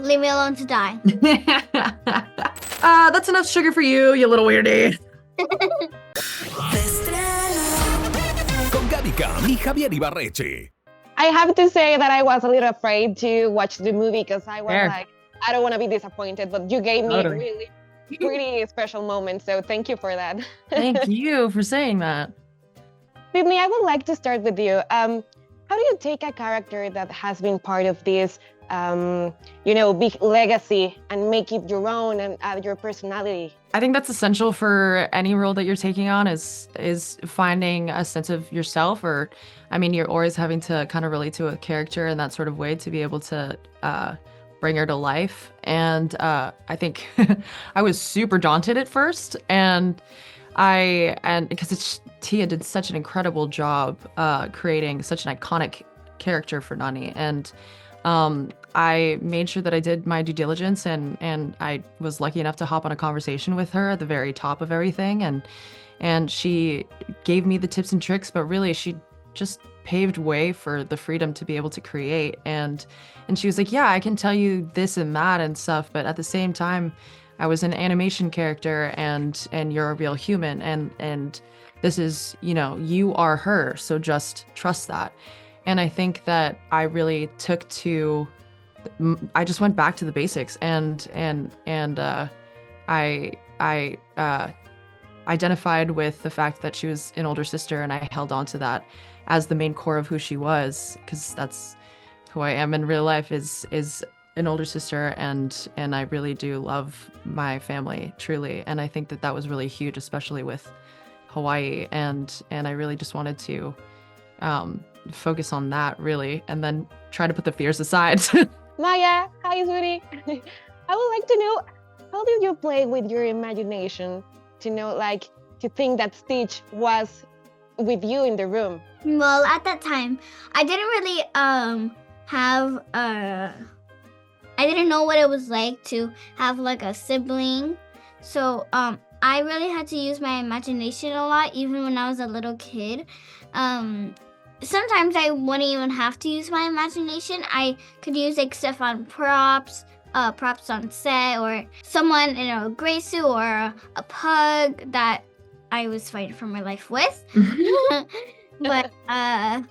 leave me alone to die. That's enough sugar for you, you little weirdie. Con Gaby Cam y Javier Ibarreche. I have to say that I was a little afraid to watch the movie because I was Fair. like, I don't want to be disappointed, but you gave me a Totally. really pretty special moment, so thank you for that. Thank you for saying that. Sydney, I would like to start with you. How do you take a character that has been part of this, big legacy and make it your own and add your personality? I think that's essential for any role that you're taking on is finding a sense of yourself, or you're always having to kind of relate to a character in that sort of way to be able to bring her to life. And I think I was super daunted at first, and because Tia did such an incredible job creating such an iconic character for Nani, and I made sure that I did my due diligence, and I was lucky enough to hop on a conversation with her at the very top of everything, and she gave me the tips and tricks, but really she just paved way for the freedom to be able to create, and she was like, yeah, I can tell you this and that and stuff, but at the same time I was an animation character, and you're a real human, and this is, you are her, so just trust that. And I think that I really I just went back to the basics, and I identified with the fact that she was an older sister, and I held on to that as the main core of who she was, because that's who I am in real life, is an older sister, and I really do love my family, truly. And I think that was really huge, especially with Hawaii, and I really just wanted to focus on that, really, and then try to put the fears aside. Maya, hi, sweetie. I would like to know, how did you play with your imagination to think that Stitch was with you in the room? Well, at that time, I didn't really I didn't know what it was like to have like a sibling. So I really had to use my imagination a lot, even when I was a little kid. Sometimes I wouldn't even have to use my imagination. I could use like stuff on props on set, or someone in a gray suit, or a pug that I was fighting for my life with. But I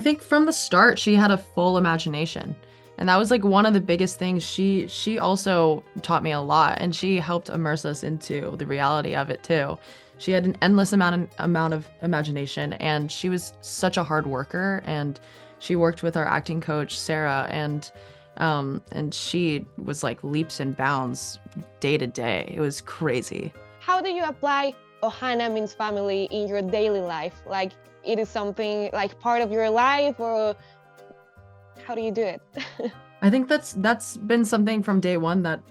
think from the start she had a full imagination, and that was like one of the biggest things. She also taught me a lot, and she helped immerse us into the reality of it too. She had an endless amount of imagination, and she was such a hard worker, and she worked with our acting coach Sarah, and she was like leaps and bounds day to day. It was crazy. How do you apply Ohana means family in your daily life? Like, it is something like part of your life, or how do you do it? I think that's been something from day one that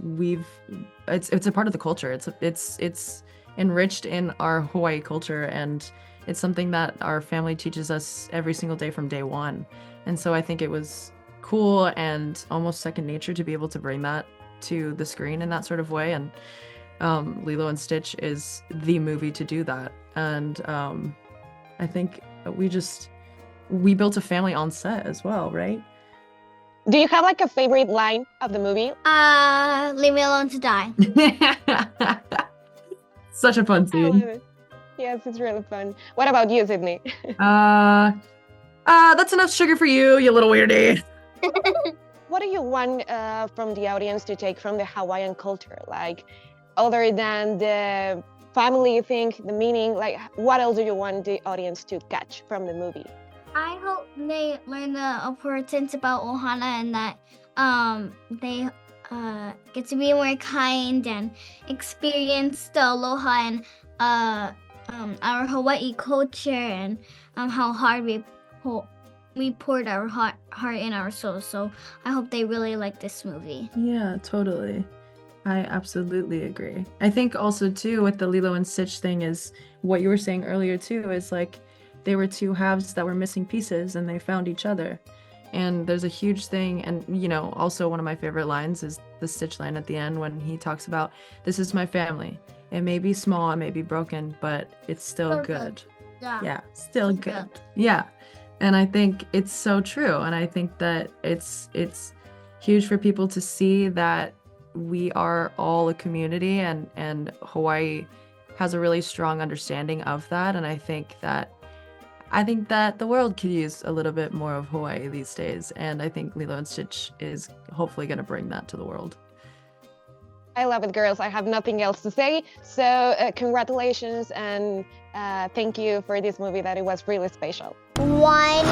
it's a part of the culture. It's enriched in our Hawaii culture, and it's something that our family teaches us every single day from day one. And so I think it was cool and almost second nature to be able to bring that to the screen in that sort of way. And Lilo and Stitch is the movie to do that. And I think we built a family on set as well, right? Do you have like a favorite line of the movie? Leave me alone to die. Such a fun I love scene. it. Yes, it's really fun. What about you, Sydney? That's enough sugar for you, you little weirdie. What do you want from the audience to take from the Hawaiian culture? Like, other than the family thing, the meaning, like, what else do you want the audience to catch from the movie? I hope they learn the importance about Ohana, and that they get to be more kind and experience the aloha and our Hawaii culture, and how hard we poured our heart and our soul. So I hope they really like this movie. Yeah, totally. I absolutely agree. I think also too with the Lilo and Stitch thing is what you were saying earlier too, is like they were two halves that were missing pieces and they found each other. And there's a huge thing, and also one of my favorite lines is the Stitch line at the end when he talks about, this is my family. It may be small, it may be broken, but it's still good. Yeah, still good. Yeah. And I think it's so true. And I think that it's huge for people to see that we are all a community, and Hawaii has a really strong understanding of that. And I think that the world could use a little bit more of Hawaii these days, and I think Lilo and Stitch is hopefully going to bring that to the world. I love it, girls. I have nothing else to say. So congratulations and thank you for this movie that it was really special. 1.